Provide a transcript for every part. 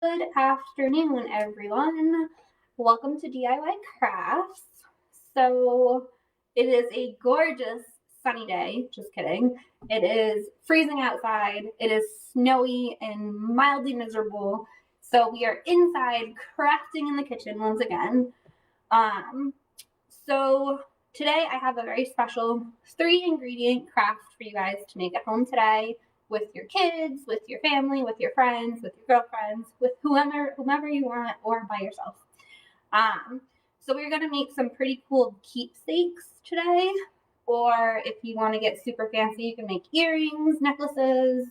Good afternoon, everyone. Welcome to DIY Crafts. So, it is a gorgeous sunny day. Just kidding. It is freezing outside. It is snowy and mildly miserable. So, we are inside crafting in the kitchen once again. So, today I have a very special 3-ingredient craft for you guys to make at home today with your kids, with your family, with your friends, with your girlfriends, with whomever you want, or by yourself. So we're gonna make some pretty cool keepsakes today, or if you want to get super fancy, you can make earrings, necklaces.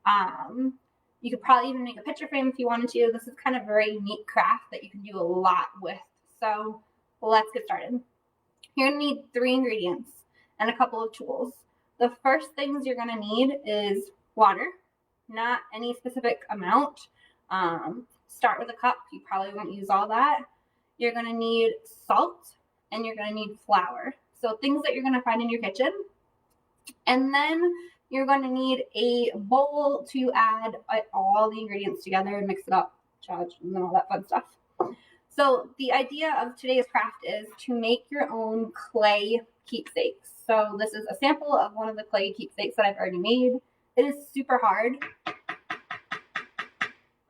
You could probably even make a picture frame if you wanted to. This is kind of a very neat craft that you can do a lot with. So let's get started. You're gonna need 3 ingredients and a couple of tools. The first things you're gonna need is water, not any specific amount. Start with a cup. You probably won't use all that. You're going to need salt and you're going to need flour. So things that you're going to find in your kitchen. And then you're going to need a bowl to add all the ingredients together and mix it up, and all that fun stuff. So the idea of today's craft is to make your own clay keepsakes. So this is a sample of one of the clay keepsakes that I've already made. It is super hard. I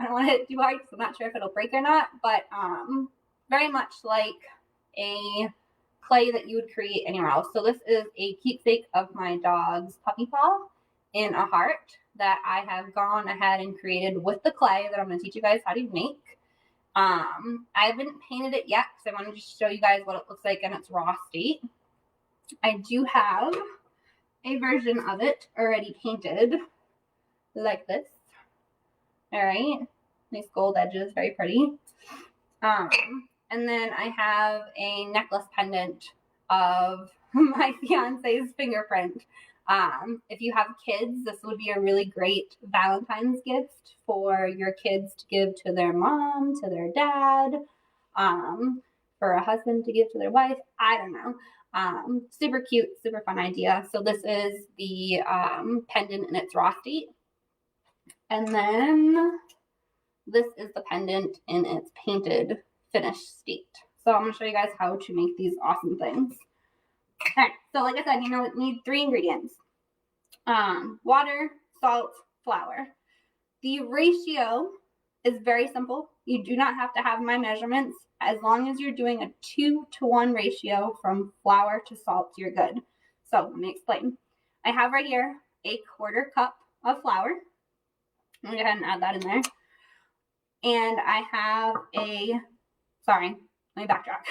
don't want to hit it too hard because I'm not sure if it'll break or not, but very much like a clay that you would create anywhere else. So this is a keepsake of my dog's puppy paw in a heart that I have gone ahead and created with the clay that I'm going to teach you guys how to make. I haven't painted it yet because I wanted to show you guys what it looks like in its raw state. I do have a version of it already painted like this. All right, nice gold edges, very pretty. And then I have a necklace pendant of my fiance's fingerprint. If you have kids, this would be a really great Valentine's gift for your kids to give to their mom, to their dad, for a husband to give to their wife. I don't know. Super cute, super fun idea. So this is the pendant in its raw state. And then this is the pendant in its painted finished state. So I'm going to show you guys how to make these awesome things. All right, so like I said, you need 3 ingredients. Water, salt, flour. The ratio is very simple. You do not have to have my measurements. As long as you're doing a 2-to-1 ratio from flour to salt, you're good. So let me explain. I have right here a 1/4 cup of flour. Let me go ahead and add that in there. And I have let me backtrack.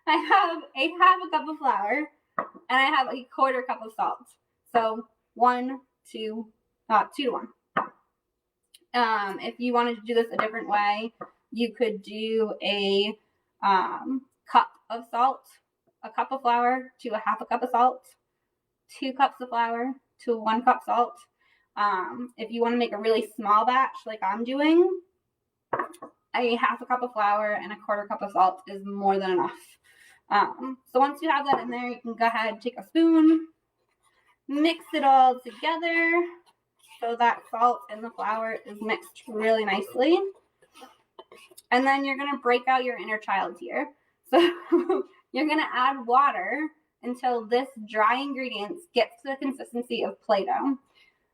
I have a 1/2 cup of flour and I have a 1/4 cup of salt. So 2 to 1. If you wanted to do this a different way, you could do a cup of salt, a cup of flour to a 1/2 cup of salt, 2 cups of flour to 1 cup salt. If you want to make a really small batch like I'm doing, a 1/2 cup of flour and a 1/4 cup of salt is more than enough. So once you have that in there, you can go ahead and take a spoon, mix it all together so that salt and the flour is mixed really nicely. And then you're going to break out your inner child here. So you're going to add water until this dry ingredients gets to the consistency of Play-Doh.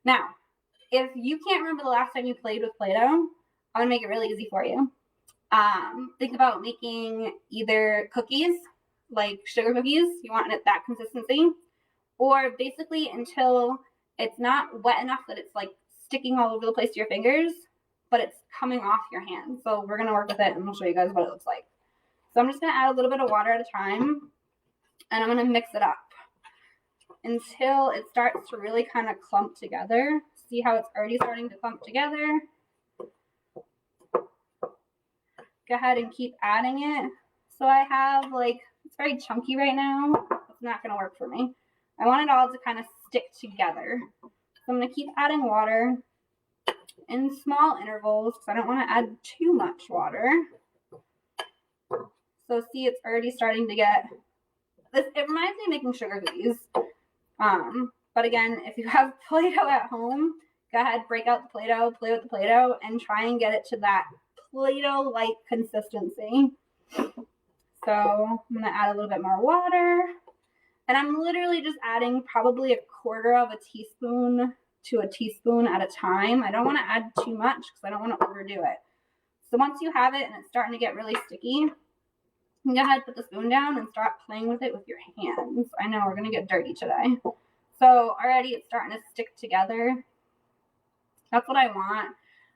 Now, if you can't remember the last time you played with Play-Doh, I'm going to make it really easy for you. Think about making either cookies, like sugar cookies. You want it that consistency. Or basically until it's not wet enough that it's like sticking all over the place to your fingers, but it's coming off your hand. So we're going to work with it and I'll show you guys what it looks like. So I'm just going to add a little bit of water at a time and I'm going to mix it up until it starts to really kind of clump together. See how it's already starting to clump together? Go ahead and keep adding it. So I have it's very chunky right now. It's not going to work for me. I want it all to kind of stick together. So I'm going to keep adding water in small intervals because I don't want to add too much water. So see, it's already starting to get this. It reminds me of making sugar cookies. But again, if you have Play-Doh at home, go ahead, break out the Play-Doh, play with the Play-Doh, and try and get it to that Play-Doh-like consistency. So I'm going to add a little bit more water. And I'm literally just adding probably a quarter of a teaspoon to a teaspoon at a time. I don't want to add too much because I don't want to overdo it. So once you have it and it's starting to get really sticky, you can go ahead and put the spoon down and start playing with it with your hands. I know we're going to get dirty today. So already it's starting to stick together. That's what I want.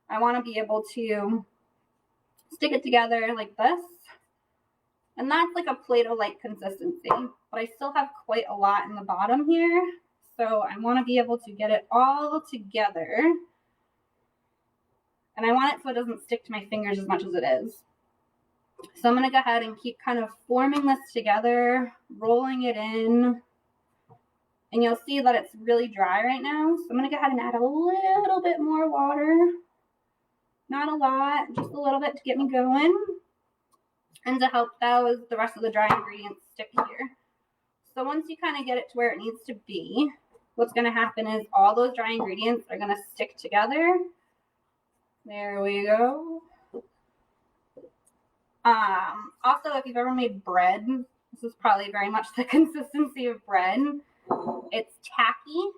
I want to be able to stick it together like this. And that's like a Play-Doh-like consistency. But I still have quite a lot in the bottom here. So I want to be able to get it all together. And I want it so it doesn't stick to my fingers as much as it is. So I'm going to go ahead and keep kind of forming this together, rolling it in. And you'll see that it's really dry right now. So I'm going to go ahead and add a little bit more water. Not a lot, just a little bit to get me going. And to help the rest of the dry ingredients stick here. So once you kind of get it to where it needs to be, what's going to happen is all those dry ingredients are going to stick together. There we go. Also, if you've ever made bread, this is probably very much the consistency of bread. It's tacky,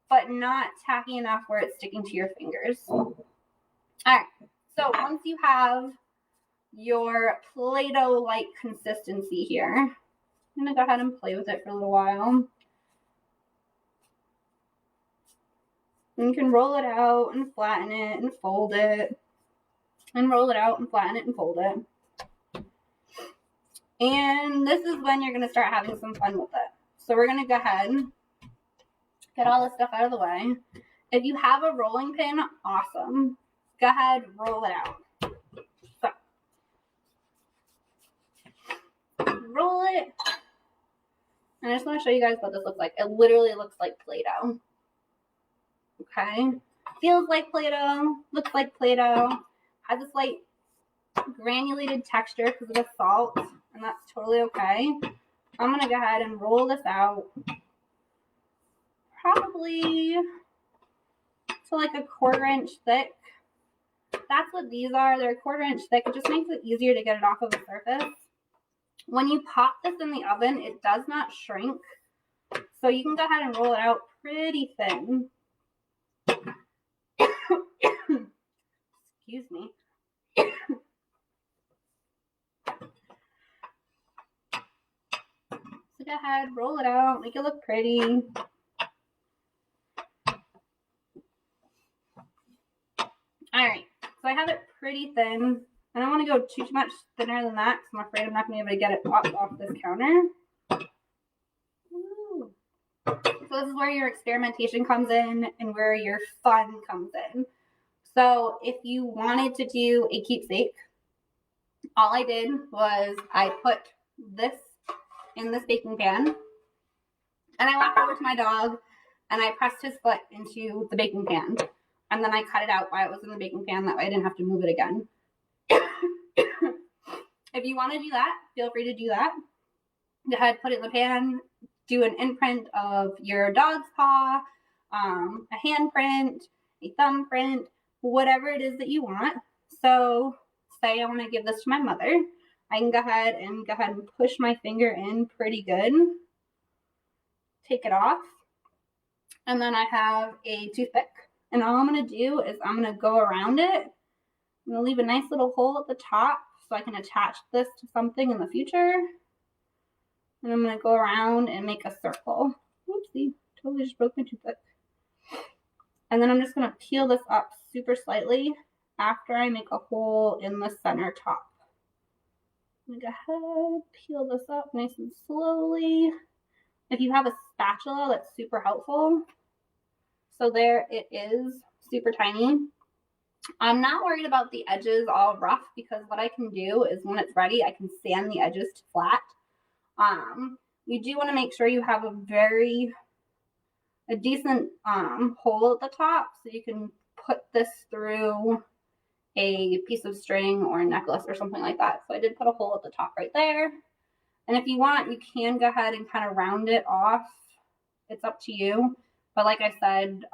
but not tacky enough where it's sticking to your fingers. All right, so once you have your Play-Doh-like consistency here, I'm going to go ahead and play with it for a little while. And you can roll it out and flatten it and fold it. And roll it out and flatten it and fold it. And this is when you're going to start having some fun with it. So we're going to go ahead and get all this stuff out of the way. If you have a rolling pin, awesome. Go ahead, roll it out. So, roll it. And I just want to show you guys what this looks like. It literally looks like Play-Doh. Okay? Feels like Play-Doh. Looks like Play-Doh. Has a slight granulated texture because of the salt. And that's totally okay. I'm going to go ahead and roll this out. Probably to like a 1/4 inch thick. That's what these are. They're a 1/4 inch thick. It just makes it easier to get it off of the surface. When you pop this in the oven, it does not shrink. So you can go ahead and roll it out pretty thin. Excuse me. So go ahead, roll it out, make it look pretty. Alright, so I have it pretty thin. I don't want to go too much thinner than that because I'm afraid I'm not going to be able to get it off this counter. Ooh. So this is where your experimentation comes in and where your fun comes in. So if you wanted to do a keepsake, all I did was I put this in this baking pan and I walked over to my dog and I pressed his foot into the baking pan. And then I cut it out while it was in the baking pan. That way I didn't have to move it again. If you want to do that, feel free to do that. Go ahead, put it in the pan, do an imprint of your dog's paw, a handprint, a thumbprint, whatever it is that you want. So say I want to give this to my mother. I can go ahead and push my finger in pretty good. Take it off. And then I have a toothpick. And all I'm going to do is I'm going to go around it. I'm going to leave a nice little hole at the top so I can attach this to something in the future. And I'm going to go around and make a circle. Oopsie, totally just broke my toothpick. And then I'm just going to peel this up super slightly after I make a hole in the center top. I'm going to go ahead, peel this up nice and slowly. If you have a spatula, that's super helpful. So there it is, super tiny. I'm not worried about the edges all rough because what I can do is when it's ready, I can sand the edges to flat. You do want to make sure you have a decent hole at the top so you can put this through a piece of string or a necklace or something like that. So I did put a hole at the top right there. And if you want, you can go ahead and kind of round it off. It's up to you. But like I said,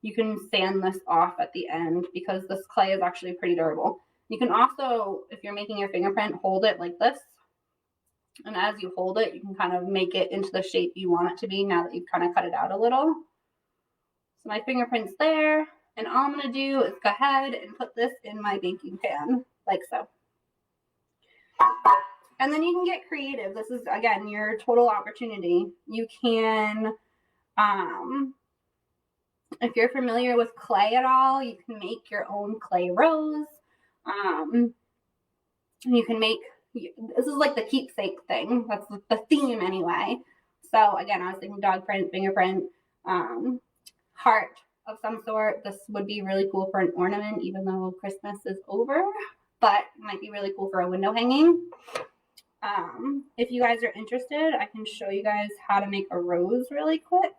you can sand this off at the end because this clay is actually pretty durable. You can also, if you're making your fingerprint, hold it like this. And as you hold it, you can kind of make it into the shape you want it to be now that you've kind of cut it out a little. So my fingerprint's there. And all I'm going to do is go ahead and put this in my baking pan, like so. And then you can get creative. This is, again, your total opportunity. You can, if you're familiar with clay at all, you can make your own clay rose. You can make, this is like the keepsake thing. That's the theme anyway. So again, I was thinking dog print, fingerprint, heart of some sort. This would be really cool for an ornament, even though Christmas is over, but it might be really cool for a window hanging. If you guys are interested, I can show you guys how to make a rose really quick.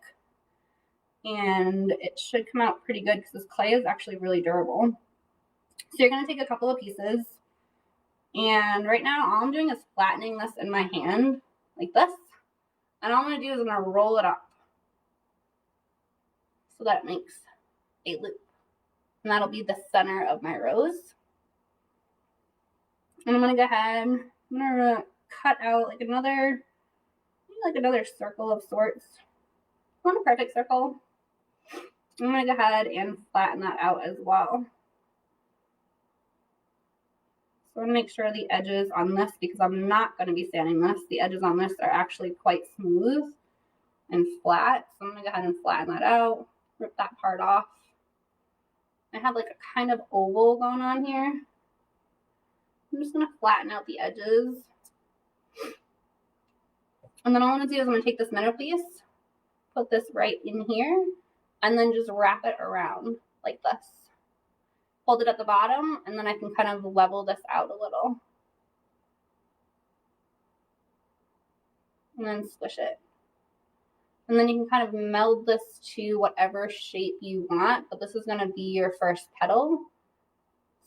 And it should come out pretty good because this clay is actually really durable. So you're going to take a couple of pieces. And right now, all I'm doing is flattening this in my hand like this. And all I'm going to do is I'm going to roll it up so that it makes a loop. And that'll be the center of my rose. And I'm going to go ahead, I'm going to cut out like another circle of sorts. Not a perfect circle. I'm going to go ahead and flatten that out as well. So I'm going to make sure the edges on this, because I'm not going to be sanding this, the edges on this are actually quite smooth and flat. So I'm going to go ahead and flatten that out, rip that part off. I have like a kind of oval going on here. I'm just going to flatten out the edges. And then all I'm going to do is I'm going to take this middle piece, put this right in here, and then just wrap it around like this. Hold it at the bottom, and then I can kind of level this out a little. And then squish it. And then you can kind of meld this to whatever shape you want, but this is going to be your first petal.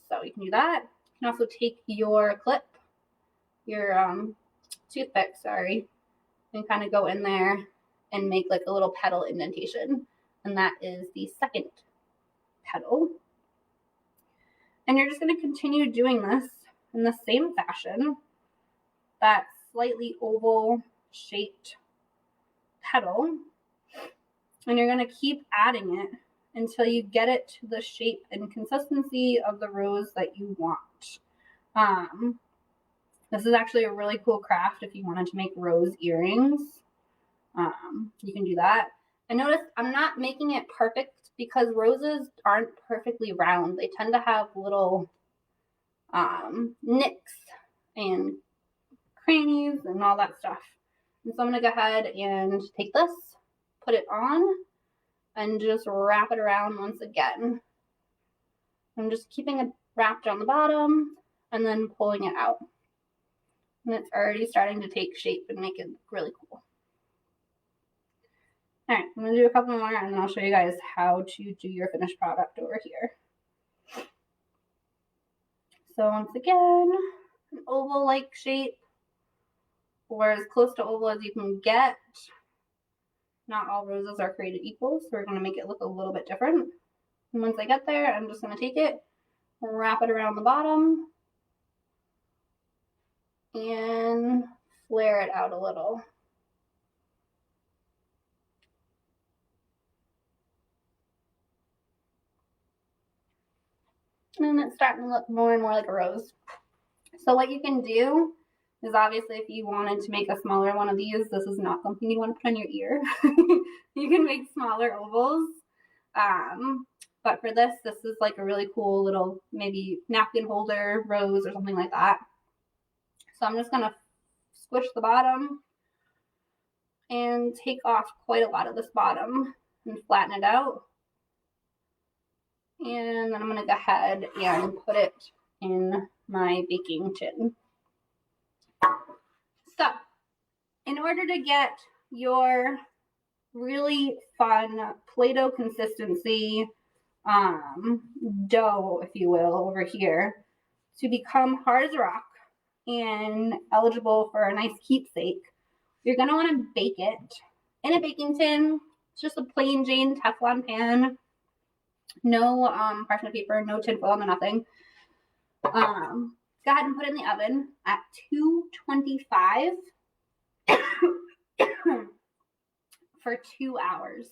So you can do that. You can also take your clip, your toothpick, and kind of go in there and make like a little petal indentation. And that is the second petal. And you're just going to continue doing this in the same fashion. That slightly oval shaped petal. And you're going to keep adding it until you get it to the shape and consistency of the rose that you want. This is actually a really cool craft if you wanted to make rose earrings. You can do that. And notice I'm not making it perfect because roses aren't perfectly round. They tend to have little nicks and crannies and all that stuff. And so I'm going to go ahead and take this, put it on, and just wrap it around once again. I'm just keeping it wrapped on the bottom and then pulling it out. And it's already starting to take shape and make it really cool. All right, I'm going to do a couple more, and then I'll show you guys how to do your finished product over here. So once again, an oval-like shape, or as close to oval as you can get. Not all roses are created equal, so we're going to make it look a little bit different. And once I get there, I'm just going to take it, wrap it around the bottom, and flare it out a little. And it's starting to look more and more like a rose. So what you can do is, obviously, if you wanted to make a smaller one of these, this is not something you want to put on your ear. You can make smaller ovals. But for this is like a really cool little maybe napkin holder rose or something like that. So I'm just going to squish the bottom and take off quite a lot of this bottom and flatten it out. And then I'm going to go ahead and put it in my baking tin. So, in order to get your really fun Play-Doh consistency dough, if you will, over here, to become hard as a rock and eligible for a nice keepsake, you're going to want to bake it in a baking tin It's just a plain Jane Teflon pan. No parchment paper, no tinfoil, no nothing. Go ahead and put it in the oven at 225 for 2 hours.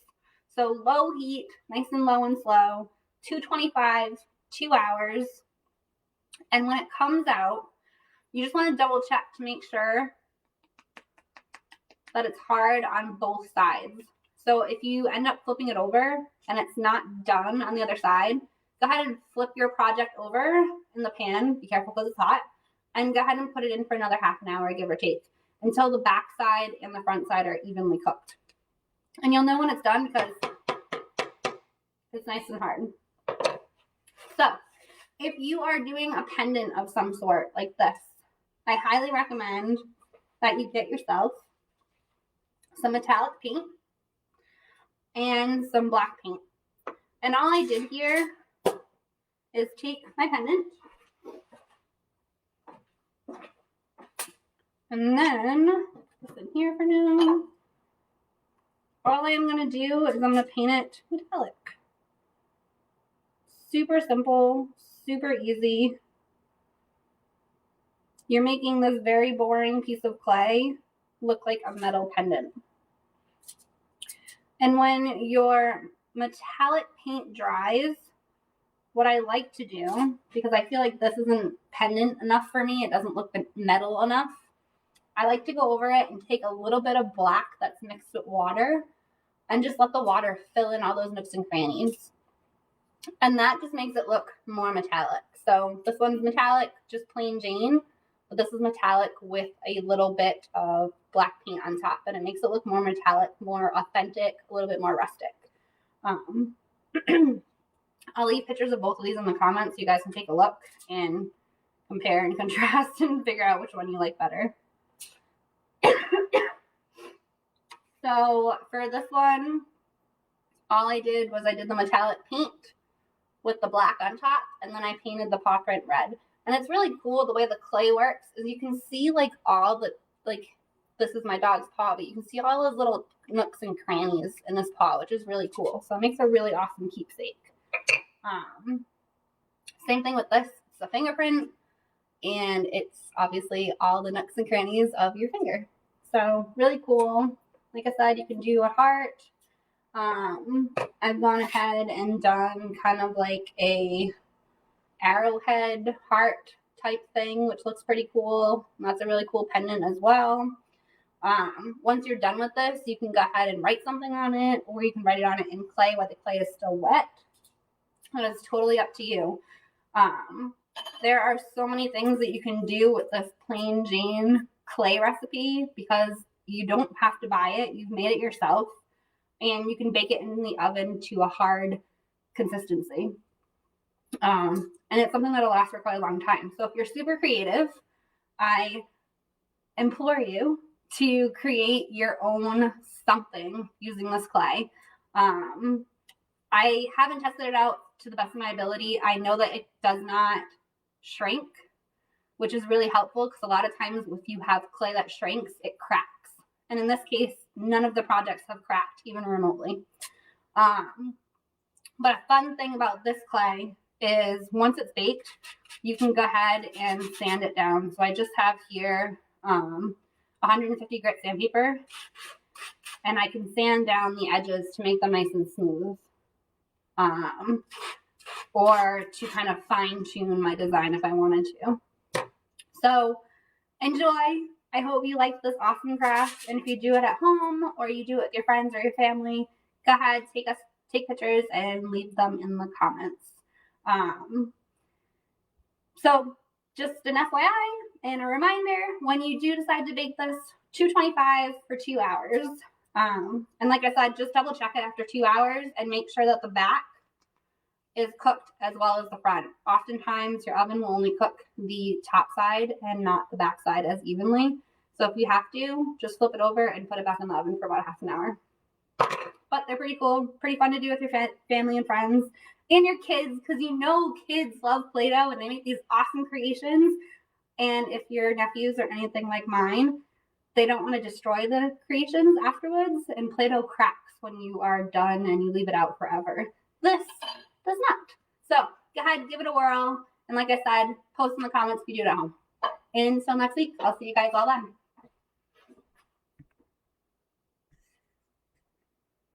So low heat, nice and low and slow, 225, 2 hours. And when it comes out, you just want to double check to make sure that it's hard on both sides. So if you end up flipping it over and it's not done on the other side, go ahead and flip your project over in the pan. Be careful because it's hot. And go ahead and put it in for another half an hour, give or take, until the back side and the front side are evenly cooked. And you'll know when it's done because it's nice and hard. So if you are doing a pendant of some sort like this, I highly recommend that you get yourself some metallic paint and some black paint. And all I did here is take my pendant and then put it in here for now. All I am going to do is I'm going to paint it metallic. Super simple, super easy. You're making this very boring piece of clay look like a metal pendant. And when your metallic paint dries, what I like to do, because I feel like this isn't pendant enough for me, it doesn't look metal enough, I like to go over it and take a little bit of black that's mixed with water and just let the water fill in all those nooks and crannies. And that just makes it look more metallic. So this one's metallic, just plain Jane, but this is metallic with a little bit of black paint on top, and it makes it look more metallic, more authentic, a little bit more rustic. I'll leave pictures of both of these in the comments so you guys can take a look and compare and contrast and figure out which one you like better. So for this one, all I did was I did the metallic paint with the black on top, and then I painted the paw print red. And it's really cool the way the clay works is you can see like all the, like this is my dog's paw, but you can see all those little nooks and crannies in this paw, which is really cool. So it makes a really awesome keepsake. Same thing with this. It's a fingerprint, and it's obviously all the nooks and crannies of your finger. So really cool. Like I said, you can do a heart. I've gone ahead and done kind of like a arrowhead heart type thing, which looks pretty cool. And that's a really cool pendant as well. Once you're done with this, you can go ahead and write something on it, or you can write it on it in clay while the clay is still wet. And it's totally up to you. There are so many things that you can do with this plain Jane clay recipe because you don't have to buy it. You've made it yourself, and you can bake it in the oven to a hard consistency. And it's something that'll last for quite a long time. So if you're super creative, I implore you to create your own something using this clay. I haven't tested it out to the best of my ability. I know that it does not shrink, which is really helpful because a lot of times if you have clay that shrinks, it cracks. And in this case, none of the projects have cracked, even remotely. But a fun thing about this clay is once it's baked, you can go ahead and sand it down. So I just have here 150 grit sandpaper, and I can sand down the edges to make them nice and smooth, or to kind of fine tune my design if I wanted to. So enjoy. I hope you like this awesome craft, and if you do it at home or you do it with your friends or your family, go ahead, take pictures and leave them in the comments. So just an FYI and a reminder, when you do decide to bake this, 225 for 2 hours. And like I said, just double check it after 2 hours and make sure that the back is cooked as well as the front. Oftentimes your oven will only cook the top side and not the back side as evenly. So if you have to, just flip it over and put it back in the oven for about half an hour. But they're pretty cool, pretty fun to do with your family and friends and your kids, because you know kids love Play-Doh and they make these awesome creations. And if your nephews are anything like mine, they don't want to destroy the creations afterwards, and Play-Doh cracks when you are done and you leave it out forever. This does not. So go ahead, give it a whirl. And like I said, post in the comments if you do it at home. Until next week, I'll see you guys all then.